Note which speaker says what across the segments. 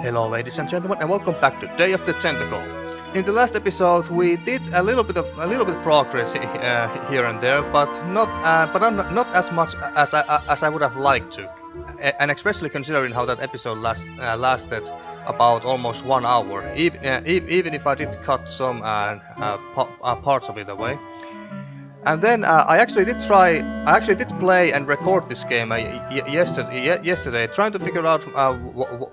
Speaker 1: Hello ladies and gentlemen and welcome back to Day of the Tentacle. In the last episode we did a little bit progress here and there, but not as much as I would have liked to, and especially considering how that episode lasted about almost 1 hour, even if I did cut some parts of it away. And then I actually did play and record this game yesterday, trying to figure out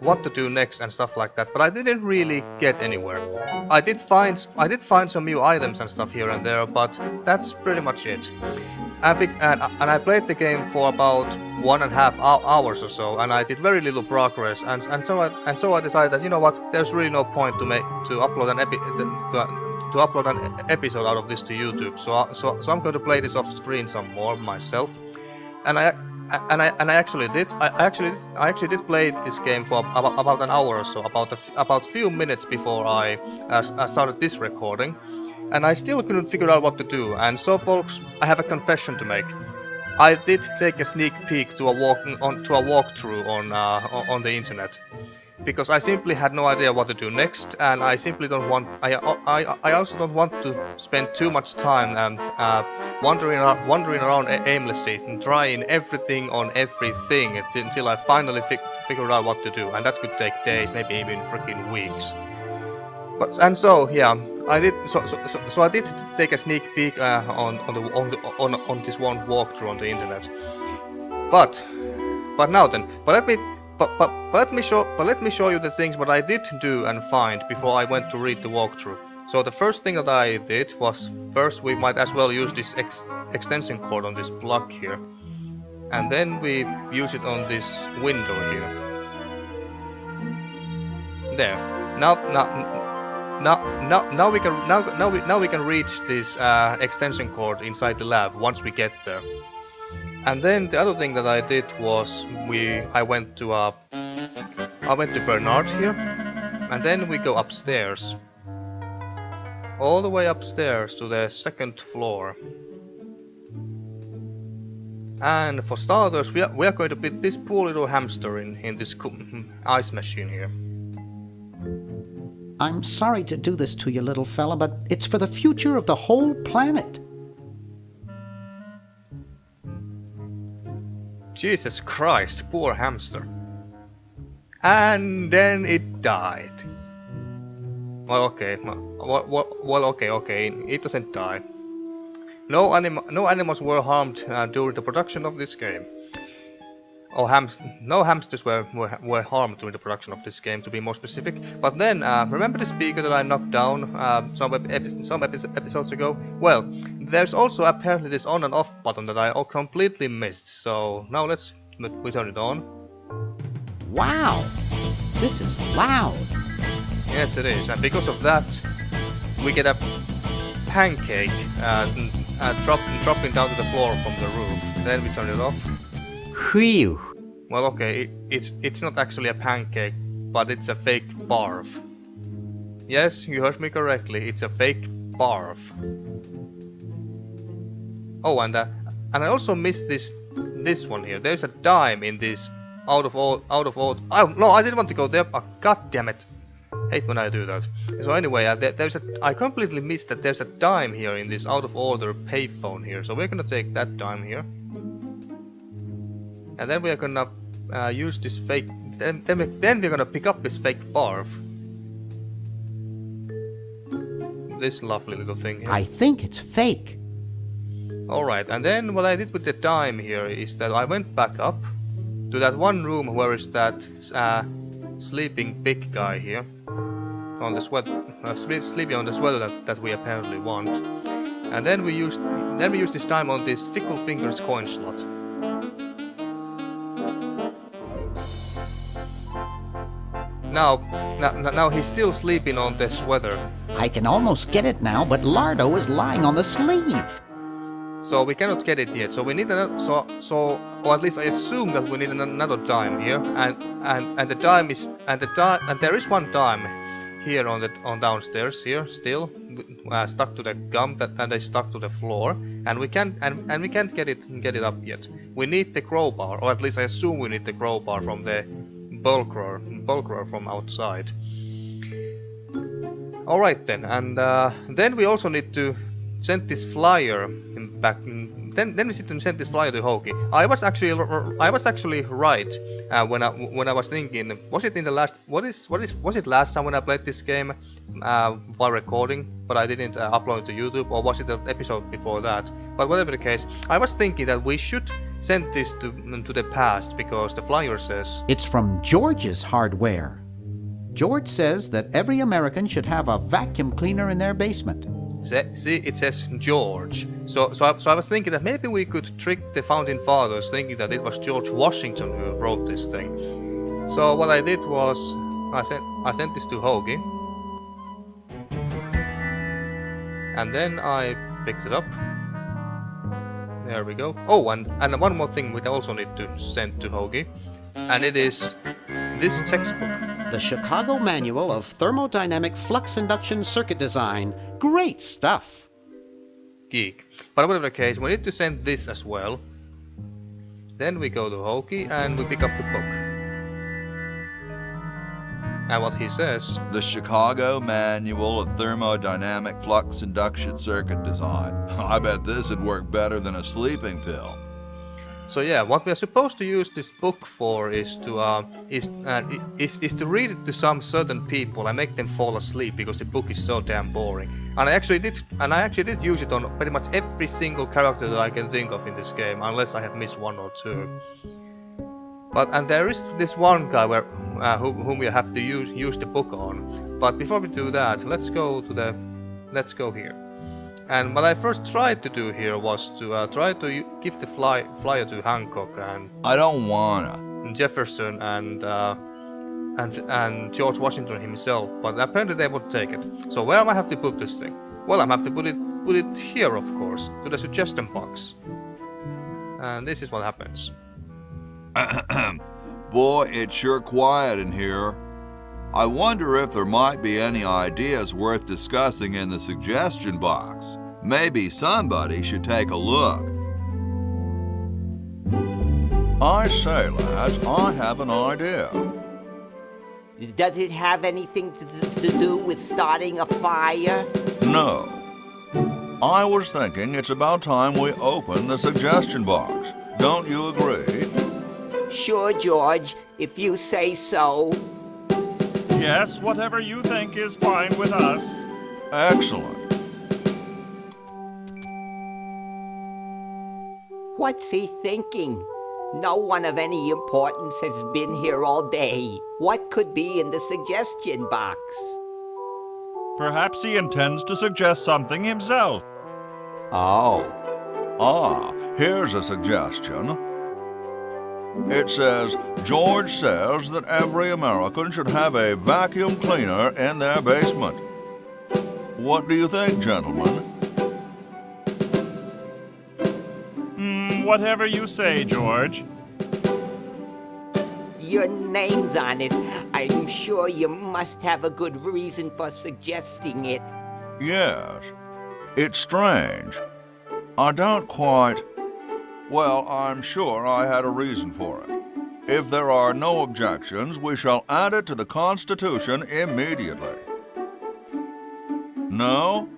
Speaker 1: what to do next and stuff like that. But I didn't really get anywhere. I did find some new items and stuff here and there, but that's pretty much it. And I played the game for about 1.5 hours or so, and I did very little progress. And so I decided that, you know what, there's really no point to upload an episode out of this to YouTube, so I'm going to play this off screen some more myself, and I actually did. I actually did play this game for about an hour or so, about few minutes before I started this recording, and I still couldn't figure out what to do. And so, folks, I have a confession to make. I did take a sneak peek to a walkthrough on the internet, because I simply had no idea what to do next, and I simply don't want. I also don't want to spend too much time wandering around aimlessly and trying everything on everything until I finally figured out what to do, and that could take days, maybe even freaking weeks. I did. So I did take a sneak peek on this one walkthrough on the internet. But let me show you the things what I did do and find before I went to read the walkthrough. So the first thing that I did was, first we might as well use this extension cord on this plug here, and then we use it on this window here. There. Now we can reach this extension cord inside the lab once we get there. And then the other thing that I did was I went to Bernard here, and then we go upstairs, all the way upstairs to the 2nd floor. And for starters, we are going to put this poor little hamster in this ice machine here.
Speaker 2: I'm sorry to do this to you, little fella, but it's for the future of the whole planet.
Speaker 1: Jesus Christ, poor hamster. And then it died. Well, okay. Okay. It doesn't die. No animals were harmed during the production of this game. No hamsters were harmed during the production of this game, to be more specific. But then, remember the speaker that I knocked down some episodes ago? Well, there's also apparently this on and off button that I completely missed. So now we turn it on.
Speaker 2: Wow, this is loud.
Speaker 1: Yes, it is, and because of that, we get a pancake dropping down to the floor from the roof. Then we turn it off.
Speaker 2: Whew.
Speaker 1: Well, okay, it's not actually a pancake, but it's a fake barf. Yes, you heard me correctly. It's a fake barf. Oh, and I also missed this one here. There's a dime in this out of all. Oh no, I didn't want to go there. Oh, God damn it! Hate when I do that. So anyway, I completely missed that there's a dime here in this out of order payphone here. So we're gonna take that dime here. And then we are gonna use this fake. Then we're gonna pick up this fake barf. This lovely little thing here.
Speaker 2: I think it's fake.
Speaker 1: Alright, and then what I did with the dime here is that I went back up to that one room where is that sleeping big guy here on the sweater, sleeping on the sweater that we apparently want. And then we used this dime on this Fickle Fingers coin slot. Now he's still sleeping on the sweater.
Speaker 2: I can almost get it now, but Lardo is lying on the sleeve.
Speaker 1: So we cannot get it yet. So we need another. Or at least I assume that we need another dime here. And the dime is and there is one dime here on downstairs here still stuck to the gum that is stuck to the floor, and we can't get it up yet. We need the crowbar, or at least I assume we need the crowbar from the bulk roar from outside. Alright then, and then we also need to send this flyer back. Then we need to send this flyer to Hogie. I was actually right when I was thinking. Was it in the last? Was it last time when I played this game while recording, but I didn't upload it to YouTube, or was it the episode before that? But whatever the case, I was thinking that we should send this to the past because the flyer says
Speaker 2: It's from George's hardware. George says that every American should have a vacuum cleaner in their basement.
Speaker 1: See, it says George. So I was thinking that maybe we could trick the founding fathers thinking that it was George Washington who wrote this thing. So what I did was I sent this to Hogie, and then I picked it up. There we go. Oh, and one more thing we also need to send to Hogie, and it is this textbook.
Speaker 2: The Chicago Manual of Thermodynamic Flux Induction Circuit Design. Great stuff.
Speaker 1: Geek. But whatever the case, we need to send this as well. Then we go to Hogie and we pick up the book. And what he says...
Speaker 3: The Chicago Manual of Thermodynamic Flux Induction Circuit Design. I bet this would work better than a sleeping pill.
Speaker 1: So yeah, what we are supposed to use this book for is to read it to some certain people and make them fall asleep because the book is so damn boring. And I actually did use it on pretty much every single character that I can think of in this game, unless I have missed one or two. And there is this one guy whom we have to use the book on. But before we do that, let's go here. And what I first tried to do here was to try to give the flyer to Hancock and
Speaker 3: I don't wanna.
Speaker 1: Jefferson and George Washington himself, but apparently they won't take it. So where am I have to put this thing? Well, I have to put it here, of course, to the suggestion box. And this is what happens.
Speaker 3: Boy, it's sure quiet in here. I wonder if there might be any ideas worth discussing in the suggestion box. Maybe somebody should take a look. I say, lads, I have an idea.
Speaker 4: Does it have anything to do with starting a fire?
Speaker 3: No. I was thinking it's about time we open the suggestion box. Don't you agree?
Speaker 4: Sure, George, if you say so.
Speaker 5: Yes, whatever you think is fine with us.
Speaker 3: Excellent.
Speaker 4: What's he thinking? No one of any importance has been here all day. What could be in the suggestion box?
Speaker 5: Perhaps he intends to suggest something himself.
Speaker 4: Oh.
Speaker 3: Here's a suggestion. It says, George says that every American should have a vacuum cleaner in their basement. What do you think, gentlemen?
Speaker 5: Whatever you say, George.
Speaker 4: Your name's on it. I'm sure you must have a good reason for suggesting it.
Speaker 3: Yes. It's strange. I don't quite... Well, I'm sure I had a reason for it. If there are no objections, we shall add it to the Constitution immediately. No?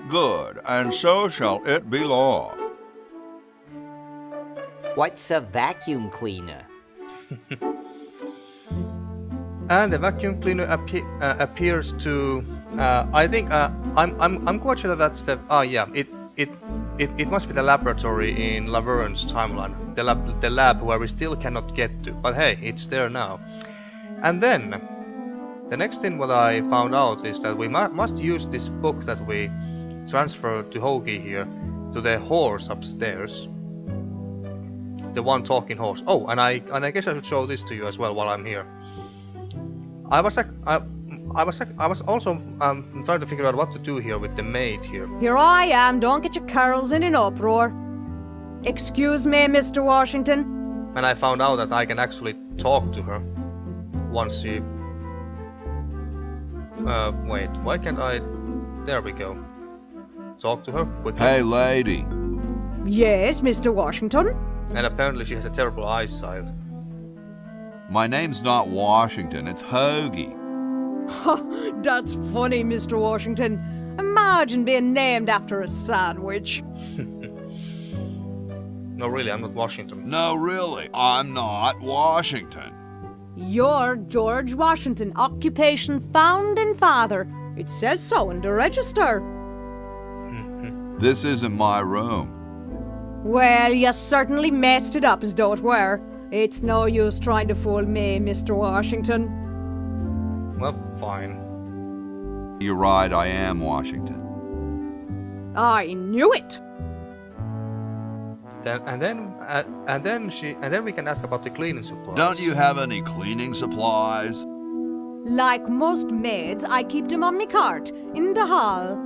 Speaker 3: Good, and so shall it be law.
Speaker 4: What's a vacuum cleaner?
Speaker 1: And the vacuum cleaner appears to. I think I'm quite sure that's the. It must be the laboratory in Laverne's timeline, the lab where we still cannot get to. But hey, it's there now. And then the next thing what I found out is that we must use this book that we transferred to Hogie here to the horse upstairs. The one talking horse. Oh, and I guess I should show this to you as well while I'm here. I was also trying to figure out what to do here with the maid here.
Speaker 6: Here I am, don't get your carols in an uproar. Excuse me, Mr. Washington.
Speaker 1: And I found out that I can actually talk to her once she... wait, why can't I... There we go. Talk to her quickly.
Speaker 3: Hey, lady.
Speaker 6: Yes, Mr. Washington?
Speaker 1: And apparently she has a terrible eyesight.
Speaker 3: My name's not Washington, it's Hogie.
Speaker 6: That's funny, Mr. Washington. Imagine being named after a sandwich.
Speaker 1: No, really, I'm not Washington.
Speaker 3: No, really, I'm not Washington.
Speaker 6: You're George Washington, occupation founding father. It says so in the register.
Speaker 3: This isn't my room.
Speaker 6: Well, you certainly messed it up as though it were. It's no use trying to fool me, Mr. Washington.
Speaker 1: Well, fine.
Speaker 3: You're right, I am Washington.
Speaker 6: I knew it.
Speaker 1: And then we can ask about the cleaning supplies.
Speaker 3: Don't you have any cleaning supplies?
Speaker 6: Like most maids, I keep them on me cart in the hall.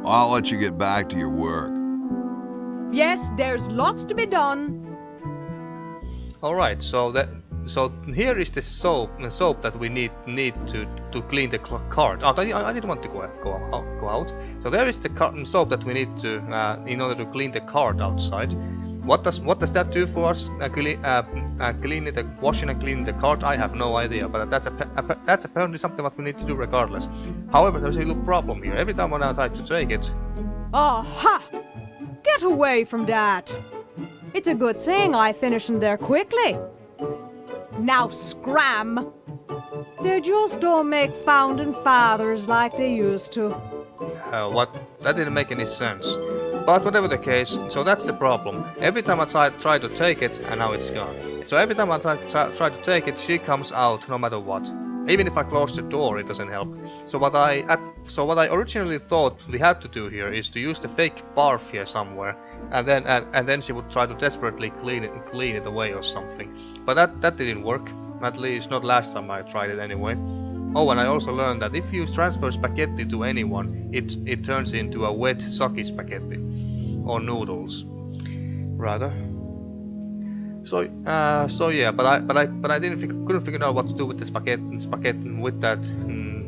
Speaker 3: I'll let you get back to your work.
Speaker 6: Yes, there's lots to be done.
Speaker 1: All right, so here is the soap that we need to clean the cart. Oh, I didn't want to go out. So there is the soap that we need to in order to clean the cart outside. What does that do for us? Washing and cleaning the cart? I have no idea, but that's apparently something that we need to do regardless. However, there's a little problem here. Every time when I try to take it.
Speaker 6: Aha! Get away from that. It's a good thing I finished in there quickly. Now scram! They just don't make founding fathers like they used to.
Speaker 1: What? That didn't make any sense. But whatever the case, so that's the problem. Every time I try to take it, and now it's gone. So every time I try to take it, she comes out no matter what. Even if I close the door, it doesn't help. So what I originally thought we had to do here is to use the fake barf here somewhere, and then she would try to desperately clean it away or something. But that didn't work. At least not last time I tried it anyway. Oh, and I also learned that if you transfer spaghetti to anyone, it turns into a wet, soggy spaghetti, or noodles, rather. So yeah, but I couldn't figure out what to do with the spaghetti with that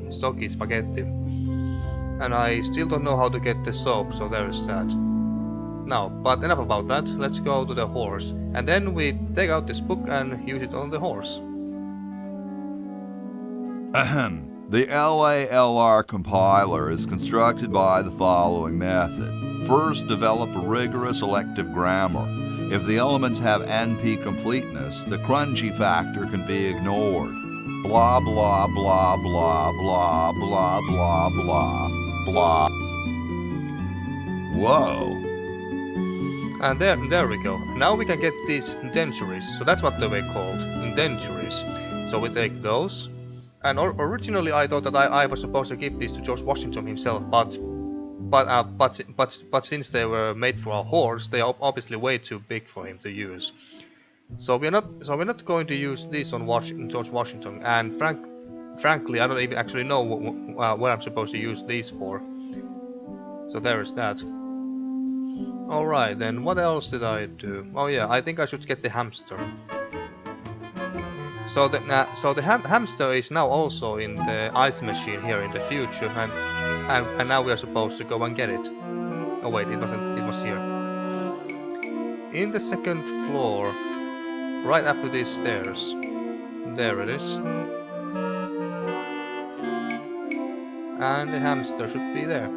Speaker 1: soggy spaghetti, and I still don't know how to get the soap. So there is that. Now, but enough about that. Let's go to the horse, and then we take out this book and use it on the horse.
Speaker 3: Ahem. The LALR compiler is constructed by the following method. First, develop a rigorous elective grammar. If the elements have NP completeness, the crunchy factor can be ignored. Blah, blah, blah, blah, blah, blah, blah, blah, blah. Whoa.
Speaker 1: And there we go. Now we can get these indentures. So that's what they were called, indentures. So we take those. And originally I thought that I was supposed to give these to George Washington himself, but since they were made for a horse, they are obviously way too big for him to use. So we're not going to use these on George Washington. And frankly, I don't even actually know what I'm supposed to use these for. So there is that. All right, then what else did I do? Oh yeah, I think I should get the hamster. So the hamster is now also in the ice machine here in the future, and now we are supposed to go and get it. Oh wait, it wasn't. It was here. In the second floor, right after these stairs. There it is. And the hamster should be there.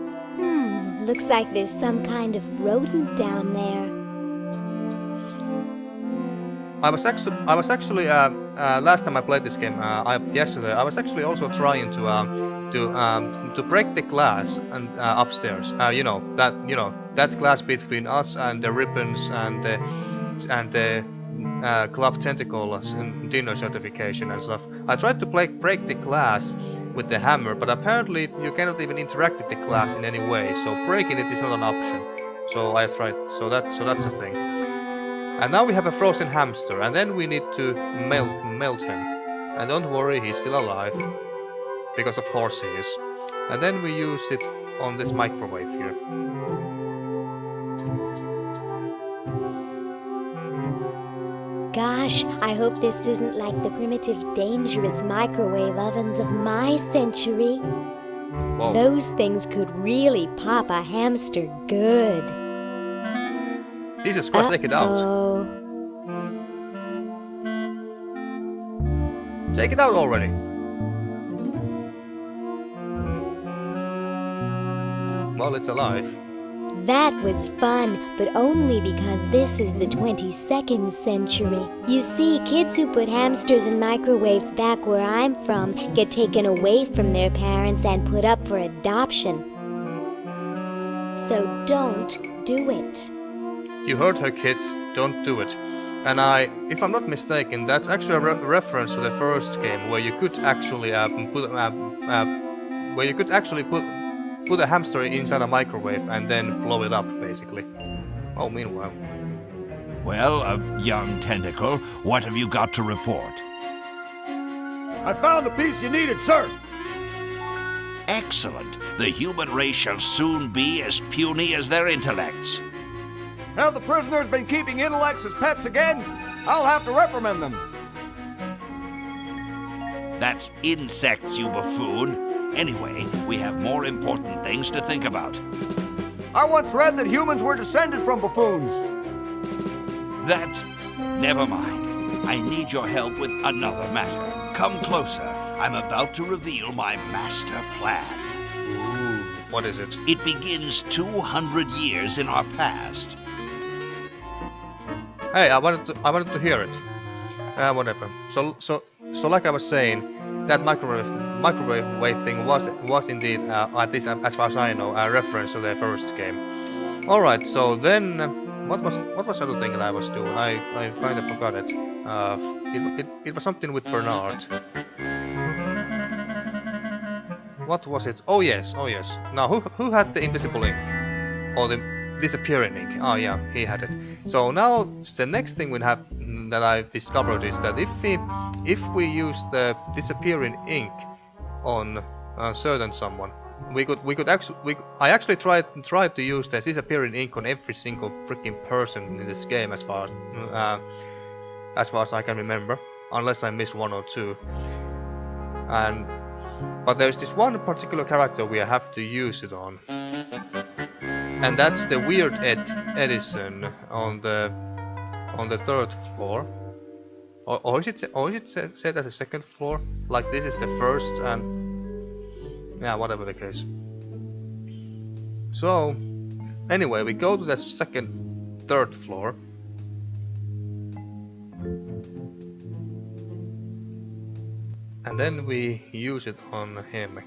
Speaker 7: Looks like there's some kind of rodent down there.
Speaker 1: I was actually last time I played this game yesterday. I was actually also trying to break the glass and upstairs. You know that glass between us and the ribbons and the club Tentacle and dinner certification and stuff. I tried to break the glass with the hammer, but apparently you cannot even interact with the glass in any way. So breaking it is not an option. So I tried. So that's a thing. And now we have a frozen hamster, and then we need to melt him. And don't worry, he's still alive. Because of course he is. And then we used it on this microwave here.
Speaker 7: Gosh, I hope this isn't like the primitive, dangerous microwave ovens of my century.
Speaker 1: Whoa.
Speaker 7: Those things could really pop a hamster good.
Speaker 1: Jesus Christ, take it out. Take it out already. Well, it's alive.
Speaker 7: That was fun, but only because this is the 22nd century. You see, kids who put hamsters in microwaves back where I'm from get taken away from their parents and put up for adoption. So don't do it.
Speaker 1: You heard her, kids. Don't do it. And if I'm not mistaken, that's actually a reference to the first game where you could actually put a hamster inside a microwave and then blow it up, basically. Oh, meanwhile.
Speaker 8: Well, young Tentacle, what have you got to report?
Speaker 9: I found the piece you needed, sir.
Speaker 8: Excellent. The human race shall soon be as puny as their intellects.
Speaker 9: Have the prisoners been keeping intellects as pets again? I'll have to reprimand them.
Speaker 8: That's insects, you buffoon. Anyway, we have more important things to think about.
Speaker 9: I once read that humans were descended from buffoons.
Speaker 8: That's... never mind. I need your help with another matter. Come closer. I'm about to reveal my master plan.
Speaker 1: Ooh, what is it?
Speaker 8: It begins 200 years in our past.
Speaker 1: Hey, I wanted to hear it. Whatever. So like I was saying, that microwave thing was indeed, at least as far as I know, a reference to the first game. All right. So then, what was the other thing that I was doing? I kind of forgot it. It was something with Bernard. What was it? Oh yes. Now who had the invisible ink or the disappearing ink? Oh yeah, he had it. So now the next thing we have that I've discovered is that if we use the disappearing ink on a certain someone, I actually tried to use the disappearing ink on every single freaking person in this game as far as I can remember, unless I missed one or two. But there's this one particular character we have to use it on. And that's the Weird Edison on the 3rd floor, or is it said as the 2nd floor? Like this is the first, and yeah, whatever the case. So anyway, we go to the 3rd floor, and then we use it on him.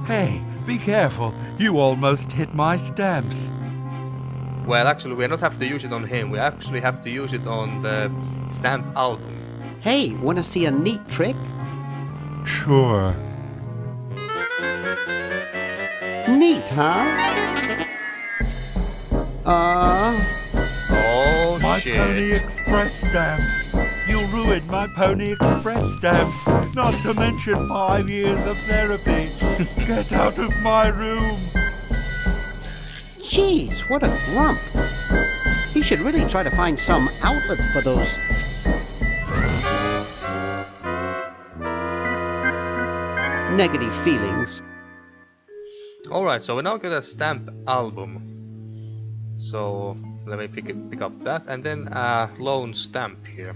Speaker 10: Hey, be careful. You almost hit my stamps.
Speaker 1: Well, actually, we don't have to use it on him. We actually have to use it on the stamp album.
Speaker 2: Hey, wanna see a neat trick?
Speaker 10: Sure.
Speaker 2: Neat, huh?
Speaker 1: Oh
Speaker 10: My
Speaker 1: shit.
Speaker 10: Pony Express stamps. You ruined my Pony Express stamps. Not to mention 5 years of therapy. Get out of my room.
Speaker 2: Jeez, what a grump. He should really try to find some outlet for those... negative feelings.
Speaker 1: Alright, so we now get a stamp album. So let me pick up that, and then a lone stamp here.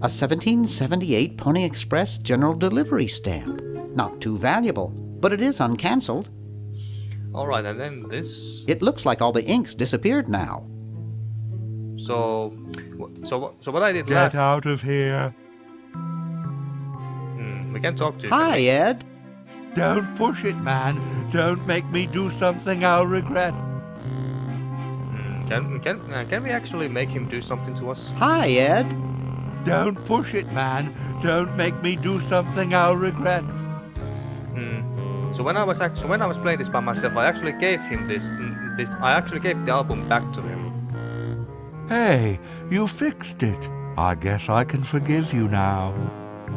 Speaker 2: A 1778 Pony Express General Delivery stamp. Not too valuable, but it is uncancelled.
Speaker 1: Alright, and then this.
Speaker 2: It looks like all the ink's disappeared now.
Speaker 1: So what I did
Speaker 10: Get
Speaker 1: last.
Speaker 10: out of here.
Speaker 1: We can talk to you.
Speaker 2: Hi, Ed.
Speaker 10: Don't push it, man. Don't make me do something I'll regret.
Speaker 1: Can we actually make him do something to us?
Speaker 2: Hi, Ed.
Speaker 10: Don't push it, man. Don't make me do something I'll regret.
Speaker 1: So when I was playing this by myself, I actually gave him this. I actually gave the album back to him.
Speaker 10: Hey, you fixed it. I guess I can forgive you now.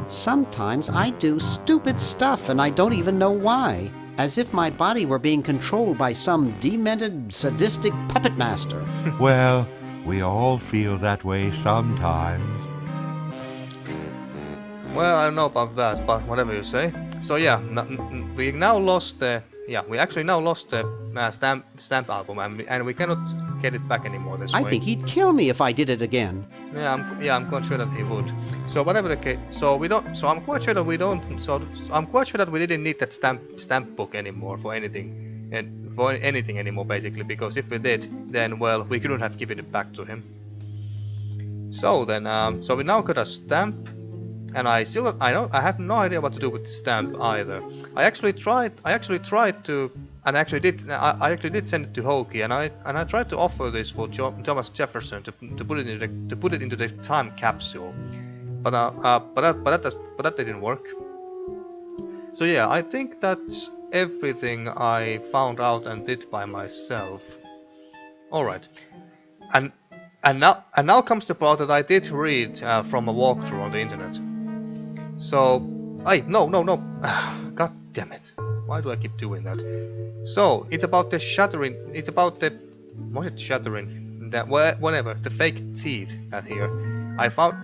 Speaker 2: Sometimes I do stupid stuff and I don't even know why. As if my body were being controlled by some demented, sadistic puppet master.
Speaker 10: Well, we all feel that way sometimes.
Speaker 1: Well, I don't know about that, but whatever you say. So yeah, we now lost the Yeah, we actually now lost the stamp album, and we cannot get it back anymore this
Speaker 2: I
Speaker 1: way.
Speaker 2: think he'd kill me if I did it again.
Speaker 1: I'm quite sure that he would. So whatever the case, so we don't. So I'm quite sure that we don't. So I'm quite sure that we didn't need that stamp book anymore for anything, and for anything anymore basically. Because if we did, then well, we couldn't have given it back to him. So then, so we now got a stamp. And I have no idea what to do with the stamp either. I actually tried to, and I actually did send it to Hogie, and I tried to offer this for Thomas Jefferson to put it into the time capsule, but that didn't work. So yeah, I think that's everything I found out and did by myself. All right, and now comes the part that I did read from a walkthrough on the internet. So, no, god damn it, why do I keep doing that? So, it's about the shattering, was it shattering? That, whatever, the fake teeth that here. I found,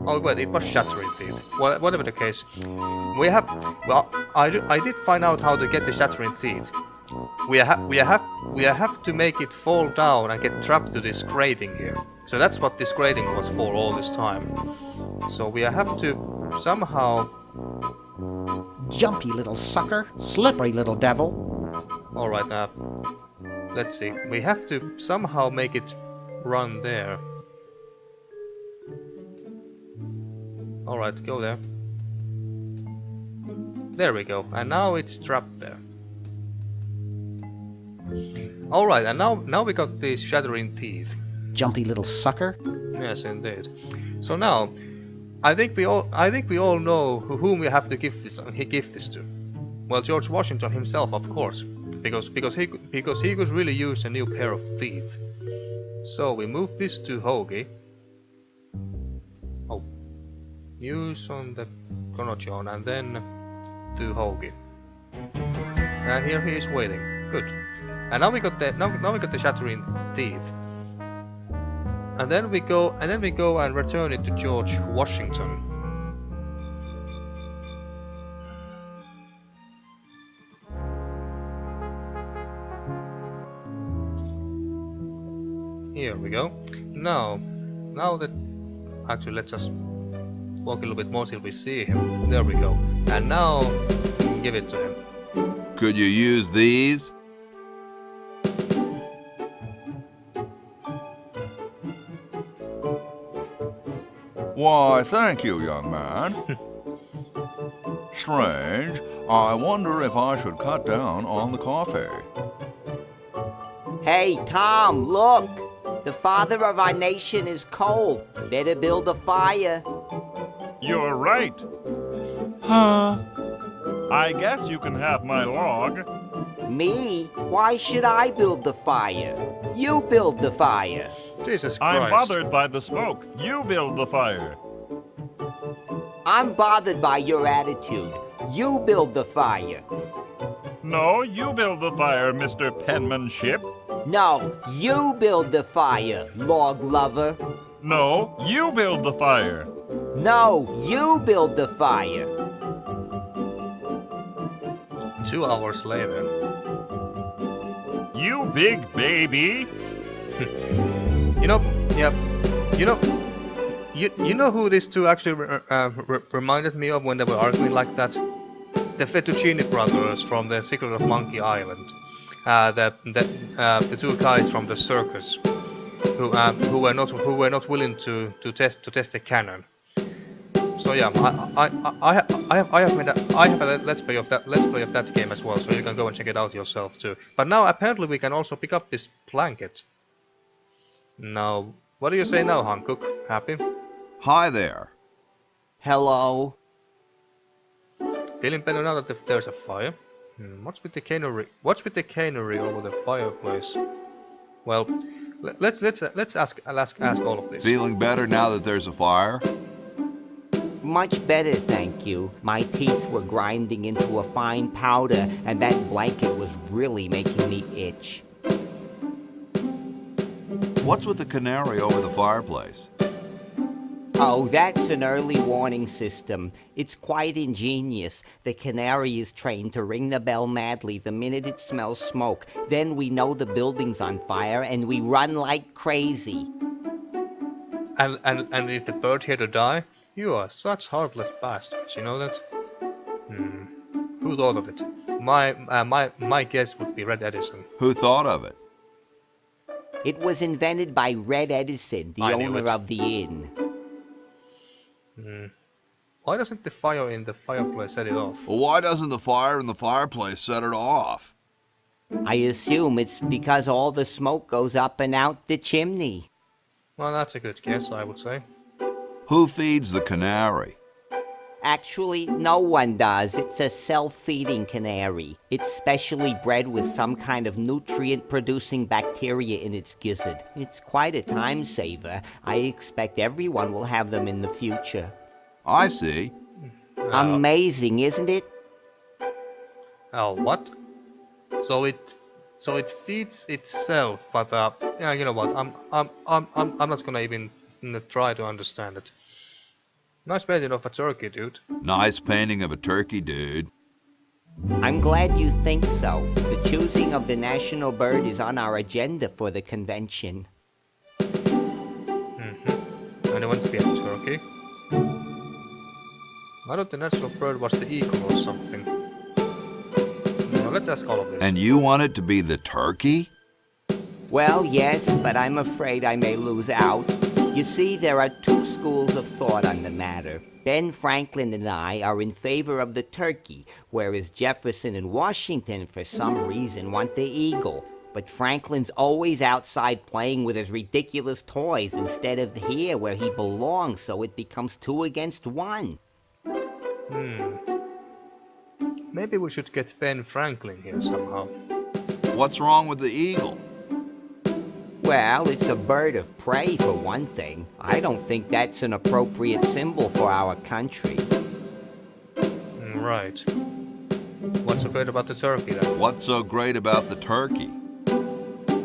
Speaker 1: oh well, it was shattering teeth, well, whatever the case. I did find out how to get the shattering teeth. We have to make it fall down and get trapped to this grating here. So that's what this grating was for all this time. So we have to somehow...
Speaker 2: Jumpy little sucker, slippery little devil.
Speaker 1: Alright, let's see. We have to somehow make it run there. Alright, go there. There we go. And now it's trapped there. Alright, and now we got these shattering teeth.
Speaker 2: Jumpy little sucker.
Speaker 1: Yes, indeed. So now, I think we all know whom we have to give this to. Well, George Washington himself, of course, because he could really use a new pair of teeth. So we move this to Hogie. Oh, use on the Chron-O-John and then to Hogie. And here he is waiting. Good. And now we got the shattering teeth. And then we go and return it to George Washington. Here we go. Now that actually let's just walk a little bit more till we see him. There we go. And now give it to him.
Speaker 3: Could you use these? Why, thank you, young man. Strange. I wonder if I should cut down on the coffee.
Speaker 4: Hey, Tom, look! The father of our nation is cold. Better build a fire.
Speaker 5: You're right. Huh? I guess you can have my log.
Speaker 4: Me? Why should I build the fire? You build the fire.
Speaker 1: Jesus Christ.
Speaker 5: I'm bothered by the smoke. You build the fire.
Speaker 4: I'm bothered by your attitude. You build the fire.
Speaker 5: No, you build the fire, Mr. Penmanship.
Speaker 4: No, you build the fire, log lover.
Speaker 5: No, you build the fire.
Speaker 4: No, you build the fire.
Speaker 1: 2 hours later.
Speaker 5: You big baby.
Speaker 1: You know who these two actually reminded me of when they were arguing like that? The Fettuccine brothers from The Secret of Monkey Island. The two guys from the circus who were not willing to test the cannon. So yeah, I have a let's play of that game as well, so you can go and check it out yourself too. But now apparently we can also pick up this blanket. Now, what do you say now, Hankook? Happy?
Speaker 3: Hi there.
Speaker 4: Hello.
Speaker 1: Feeling better now that there's a fire? What's with the cannery? What's with the cannery over the fireplace? Well, let's ask all of this.
Speaker 3: Feeling better now that there's a fire?
Speaker 4: Much better, thank you. My teeth were grinding into a fine powder, and that blanket was really making me itch.
Speaker 3: What's with the canary over the fireplace?
Speaker 4: Oh, that's an early warning system. It's quite ingenious. The canary is trained to ring the bell madly the minute it smells smoke. Then we know the building's on fire and we run like crazy.
Speaker 1: And if the bird here to die, you are such heartless bastards, you know that? Who thought of it? My guess would be Red Edison.
Speaker 3: Who thought of it?
Speaker 4: It was invented by Red Edison, the owner of the inn.
Speaker 1: Why doesn't the fire in the fireplace set it off?
Speaker 3: Well, why doesn't the fire in the fireplace set it off?
Speaker 4: I assume it's because all the smoke goes up and out the chimney.
Speaker 1: Well, that's a good guess, I would say.
Speaker 3: Who feeds the canary?
Speaker 4: Actually, no one does. It's a self-feeding canary. It's specially bred with some kind of nutrient-producing bacteria in its gizzard. It's quite a time saver. I expect everyone will have them in the future.
Speaker 3: I see.
Speaker 4: Amazing, isn't it?
Speaker 1: Oh, what? So it feeds itself, but yeah, you know what? I'm not gonna even try to understand it. Nice painting of a turkey, dude.
Speaker 3: Nice painting of a turkey, dude.
Speaker 4: I'm glad you think so. The choosing of the national bird is on our agenda for the convention.
Speaker 1: And I want to be a turkey. I thought the national bird was the eagle or something. No, let's ask all of this.
Speaker 3: And you want it to be the turkey?
Speaker 4: Well, yes, but I'm afraid I may lose out. You see, there are two schools of thought on the matter. Ben Franklin and I are in favor of the turkey, whereas Jefferson and Washington, for some reason, want the eagle. But Franklin's always outside playing with his ridiculous toys instead of here where he belongs, so it becomes 2 against 1.
Speaker 1: Maybe we should get Ben Franklin here somehow.
Speaker 3: What's wrong with the eagle?
Speaker 4: Well, it's a bird of prey, for one thing. I don't think that's an appropriate symbol for our country.
Speaker 1: Right. What's so great about the turkey, then?
Speaker 3: What's so great about the turkey?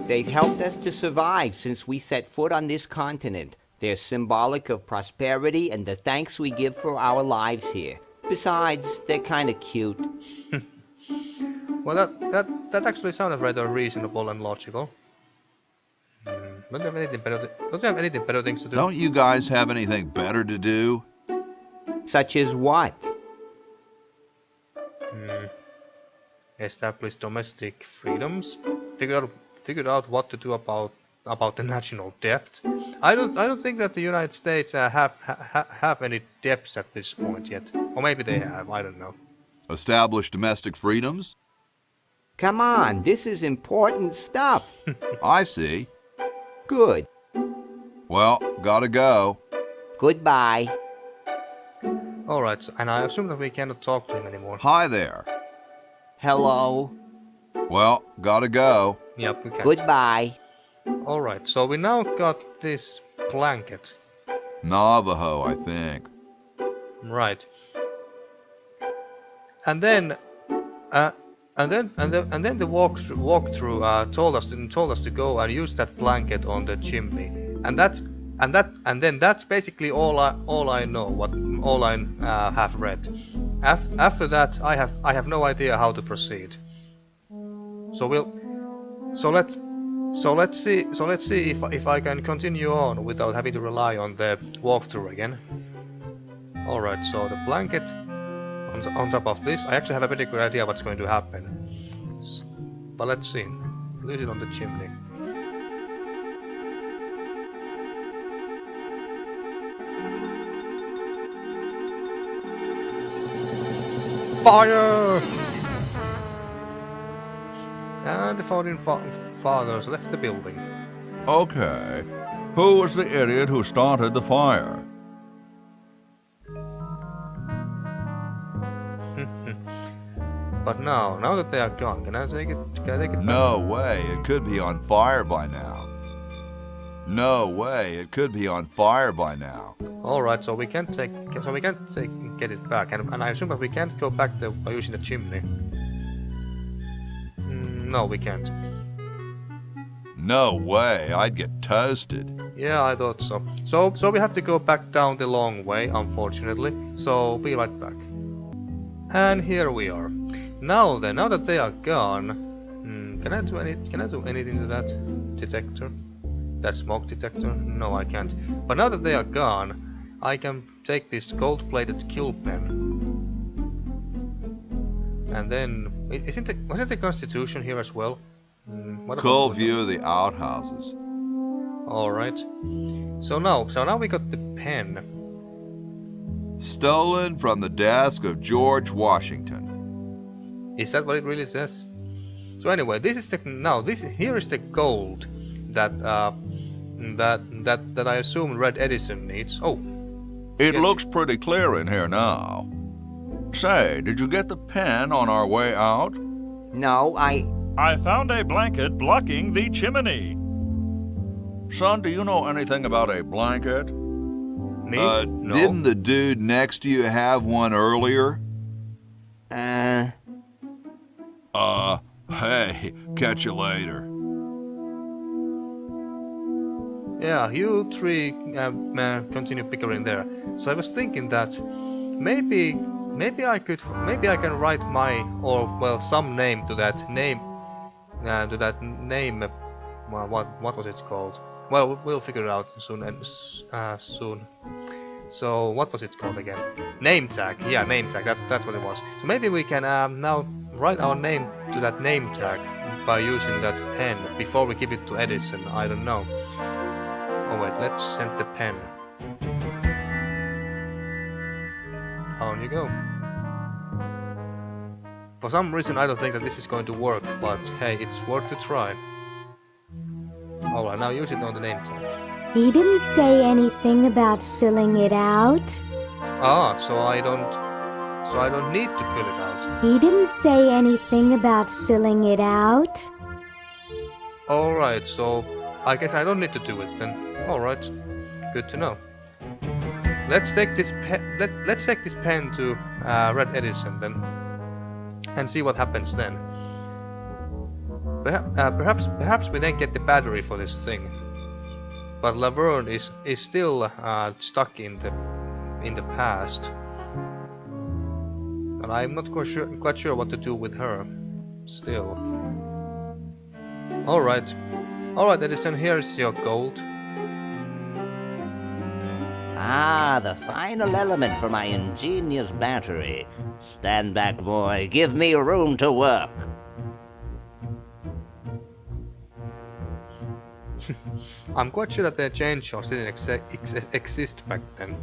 Speaker 4: They've helped us to survive since we set foot on this continent. They're symbolic of prosperity and the thanks we give for our lives here. Besides, they're kind of cute.
Speaker 1: Well, that actually sounded rather reasonable and logical. Don't you have anything better things to do?
Speaker 3: Don't you guys have anything better to do?
Speaker 4: Such as what?
Speaker 1: Establish domestic freedoms. Figure out what to do about the national debt. I don't think that the United States have any debts at this point yet. Or maybe they have. I don't know.
Speaker 3: Establish domestic freedoms?
Speaker 4: Come on, this is important stuff.
Speaker 3: I see.
Speaker 4: Good.
Speaker 3: Well, gotta go.
Speaker 4: Goodbye.
Speaker 1: Alright, and I assume that we cannot talk to him anymore.
Speaker 3: Hi there.
Speaker 4: Hello.
Speaker 3: Well, gotta go.
Speaker 1: Yep, we can't.
Speaker 4: Goodbye.
Speaker 1: Alright, so we now got this blanket.
Speaker 3: Navajo, I think.
Speaker 1: Right. And then the walkthrough told us to go and use that blanket on the chimney, and then that's basically all I know. All I have read. After that, I have no idea how to proceed. So let's see if I can continue on without having to rely on the walkthrough again. All right. So the blanket. On top of this, I actually have a pretty good idea what's going to happen. But let's see. Use it on the chimney. Fire! And the founding fathers left the building.
Speaker 3: Okay. Who was the idiot who started the fire?
Speaker 1: But now that they are gone, can I take it back?
Speaker 3: No way, it could be on fire by now. No way, it could be on fire by now.
Speaker 1: Alright, so we can't get it back, and I assume that we can't go back by using the chimney. No, we can't.
Speaker 3: No way, I'd get toasted.
Speaker 1: Yeah, I thought so. So we have to go back down the long way, unfortunately. So be right back. And here we are. Now then, now that they are gone, can I do anything to that detector? That smoke detector? No, I can't. But now that they are gone, I can take this gold-plated kill pen. And then, wasn't the Constitution here as well?
Speaker 3: Cool view of the outhouses.
Speaker 1: All right. So now we got the pen.
Speaker 3: Stolen from the desk of George Washington.
Speaker 1: Is that what it really says? So anyway, here is the gold that that I assume Red Edison needs. Oh.
Speaker 3: It looks pretty clear in here now. Say, did you get the pen on our way out?
Speaker 4: No,
Speaker 5: I found a blanket blocking the chimney.
Speaker 3: Son, do you know anything about a blanket?
Speaker 1: Me? No.
Speaker 3: Didn't the dude next to you have one earlier? Hey, catch you later.
Speaker 1: Yeah, you three continue bickering there. So I was thinking that maybe I can write some name to that name. What was it called? Well, we'll figure it out soon. So what was it called again? Name tag. Yeah, name tag. That's what it was. So maybe we can now write our name to that name tag by using that pen before we give it to Edison. I don't know. Oh wait, let's send the pen. Down you go. For some reason I don't think that this is going to work, but hey, it's worth to try. Alright, now use it on the name tag.
Speaker 7: He didn't say anything about filling it out.
Speaker 1: So I don't need to fill it out.
Speaker 7: He didn't say anything about filling it out.
Speaker 1: Alright, so I guess I don't need to do it then. Alright, good to know. Let's take this pen to Red Edison then, and see what happens then. Perhaps we then get the battery for this thing. But Laverne is still stuck in the past, and I'm not quite sure what to do with her. Still. All right, Edison. Here's your gold.
Speaker 4: the final element for my ingenious battery. Stand back, boy. Give me room to work.
Speaker 1: I'm quite sure that the chainsaws didn't exist back then.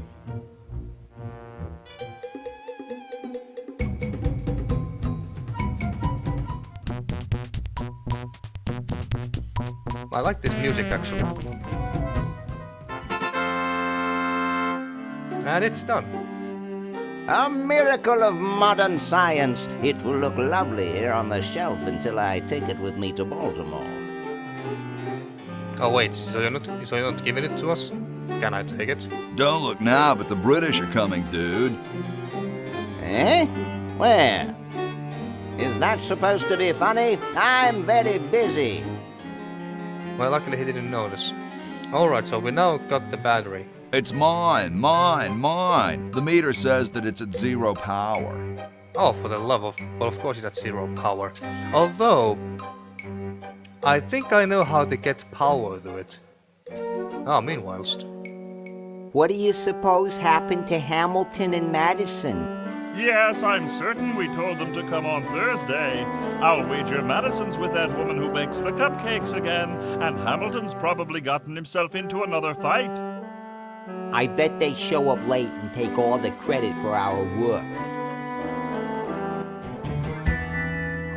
Speaker 1: I like this music actually. And it's done.
Speaker 4: A miracle of modern science. It will look lovely here on the shelf until I take it with me to Baltimore.
Speaker 1: Oh wait, so you're not giving it to us? Can I take it?
Speaker 3: Don't look now, but the British are coming, dude.
Speaker 4: Eh? Where? Is that supposed to be funny? I'm very busy.
Speaker 1: Well, luckily he didn't notice. Alright, so we now got the battery.
Speaker 3: It's mine. The meter says that it's at 0 power.
Speaker 1: Oh, for the love of... Well, of course it's at 0 power. Although... I think I know how to get power to it. Oh, meanwhile...
Speaker 4: What do you suppose happened to Hamilton and Madison?
Speaker 5: Yes, I'm certain we told them to come on Thursday. I'll wager Madison's with that woman who bakes the cupcakes again, and Hamilton's probably gotten himself into another fight.
Speaker 4: I bet they show up late and take all the credit for our work.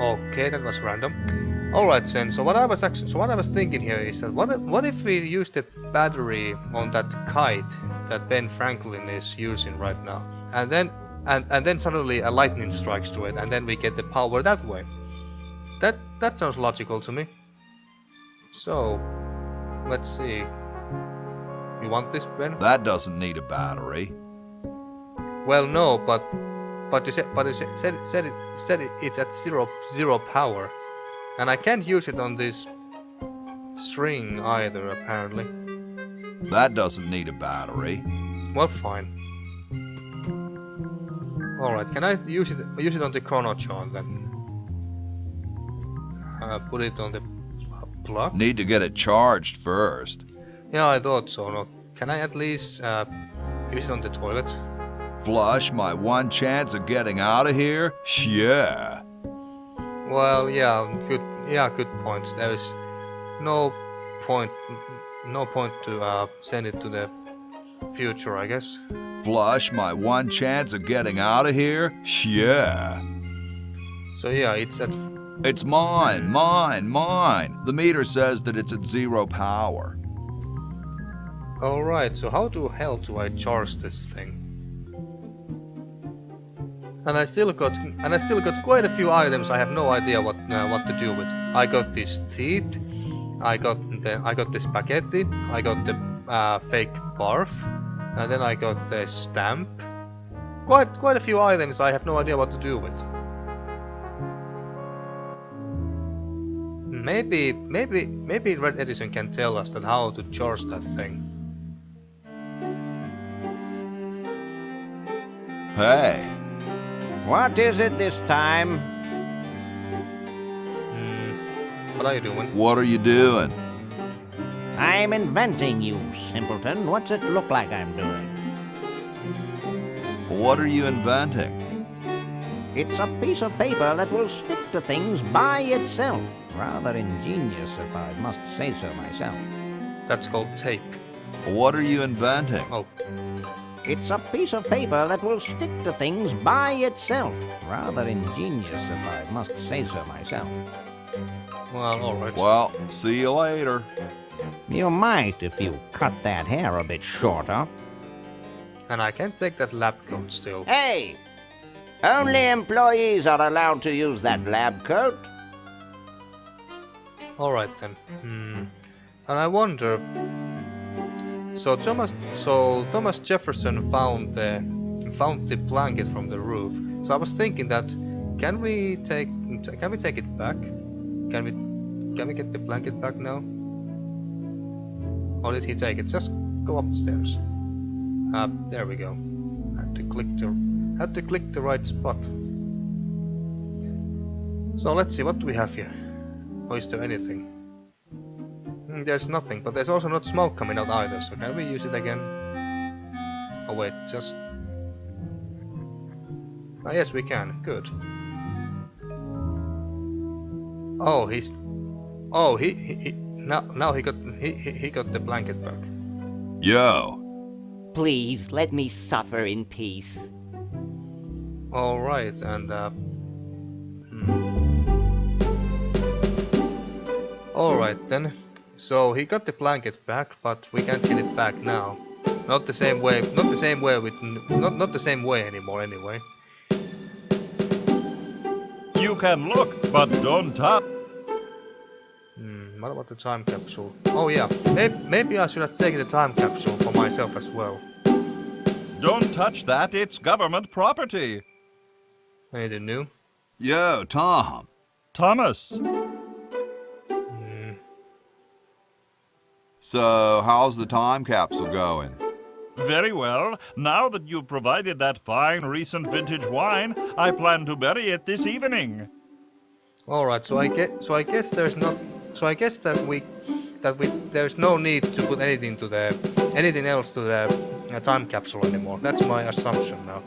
Speaker 1: Okay, that was random. Alright then, so what I was thinking here is that what if we use the battery on that kite that Ben Franklin is using right now, and then suddenly a lightning strikes to it, and then we get the power that way. That sounds logical to me. So, let's see. You want this, Ben?
Speaker 3: That doesn't need a battery.
Speaker 1: Well, no, but you said it's at zero power, and I can't use it on this string either, apparently.
Speaker 3: That doesn't need a battery.
Speaker 1: Well, fine. Alright, can I use it on the Chron-O-John then? Put it on the plug?
Speaker 3: Need to get it charged first.
Speaker 1: Yeah, I thought so. No, can I at least use it on the toilet?
Speaker 3: Flush my one chance of getting out of here? Yeah.
Speaker 1: Well, yeah, good point. There is no point to send it to the future, I guess.
Speaker 3: Flush my one chance of getting out of here? Yeah.
Speaker 1: So yeah, it's at...
Speaker 3: It's mine. The meter says that it's at 0 power.
Speaker 1: Alright, so how the hell do I charge this thing? And I still got quite a few items I have no idea what to do with. I got these teeth, I got the spaghetti, I got the fake barf, and then I got the stamp. Quite a few items I have no idea what to do with. Maybe Red Edison can tell us that how to charge that thing.
Speaker 3: Hey.
Speaker 4: What is it this time?
Speaker 1: What are you doing?
Speaker 3: What are you doing?
Speaker 4: I'm inventing, you simpleton. What's it look like I'm doing?
Speaker 3: What are you inventing?
Speaker 4: It's a piece of paper that will stick to things by itself. Rather ingenious, if I must say so myself.
Speaker 1: That's called tape.
Speaker 3: What are you inventing?
Speaker 1: Oh.
Speaker 4: It's a piece of paper that will stick to things by itself. Rather ingenious, if I must say so myself.
Speaker 1: Well, alright.
Speaker 3: Well, see you later.
Speaker 4: You might if you cut that hair a bit shorter.
Speaker 1: And I can't take that lab coat still.
Speaker 4: Hey! Only employees are allowed to use that lab coat.
Speaker 1: Alright then. And I wonder... So Thomas Jefferson found the blanket from the roof. So I was thinking that can we take it back? Can we get the blanket back now? Or did he take it? Just go upstairs. There we go. Had to click the right spot. So let's see, what do we have here? Or is there anything? There's nothing, but there's also not smoke coming out either, so can we use it again? Oh wait, just... Ah, yes, we can. Good. Oh, he got the blanket back.
Speaker 3: Yo.
Speaker 4: Please, let me suffer in peace.
Speaker 1: Alright, and Alright then. So he got the blanket back, but we can't get it back now. Not the same way anymore anyway.
Speaker 5: You can look, but don't touch.
Speaker 1: What about the time capsule? Oh yeah, maybe I should have taken the time capsule for myself as well.
Speaker 5: Don't touch that, it's government property.
Speaker 1: Anything new?
Speaker 3: Yo, Tom.
Speaker 5: Thomas.
Speaker 3: So, how's the time capsule going?
Speaker 5: Very well. Now that you've provided that fine recent vintage wine, I plan to bury it this evening.
Speaker 1: All right. So I guess there's no need to put anything else to the time capsule anymore. That's my assumption now.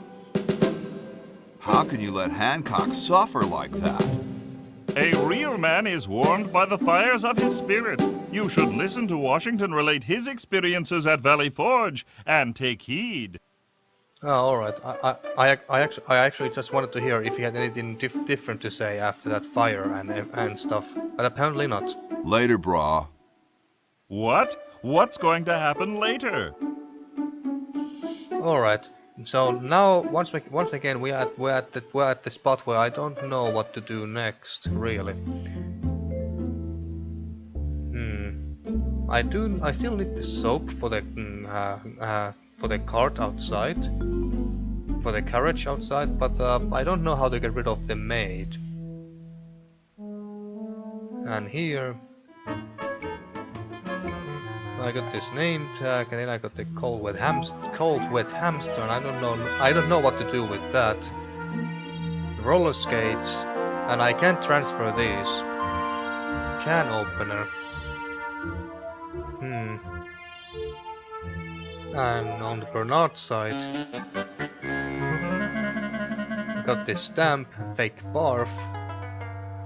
Speaker 3: How can you let Hancock suffer like that?
Speaker 5: A real man is warmed by the fires of his spirit. You should listen to Washington relate his experiences at Valley Forge and take heed.
Speaker 1: Oh, all right. I actually just wanted to hear if he had anything different to say after that fire and stuff, but apparently not.
Speaker 3: Later, brah.
Speaker 5: What? What's going to happen later?
Speaker 1: All right. So now, once again, we're at the spot where I don't know what to do next, really. I still need the soap for the cart outside, for the carriage outside, but I don't know how to get rid of the maid. And here, I got this name tag, and then I got the cold wet hamster, and I don't know what to do with that. Roller skates, and I can't transfer these. Can opener. And on the Bernard side, I got this stamp, fake barf,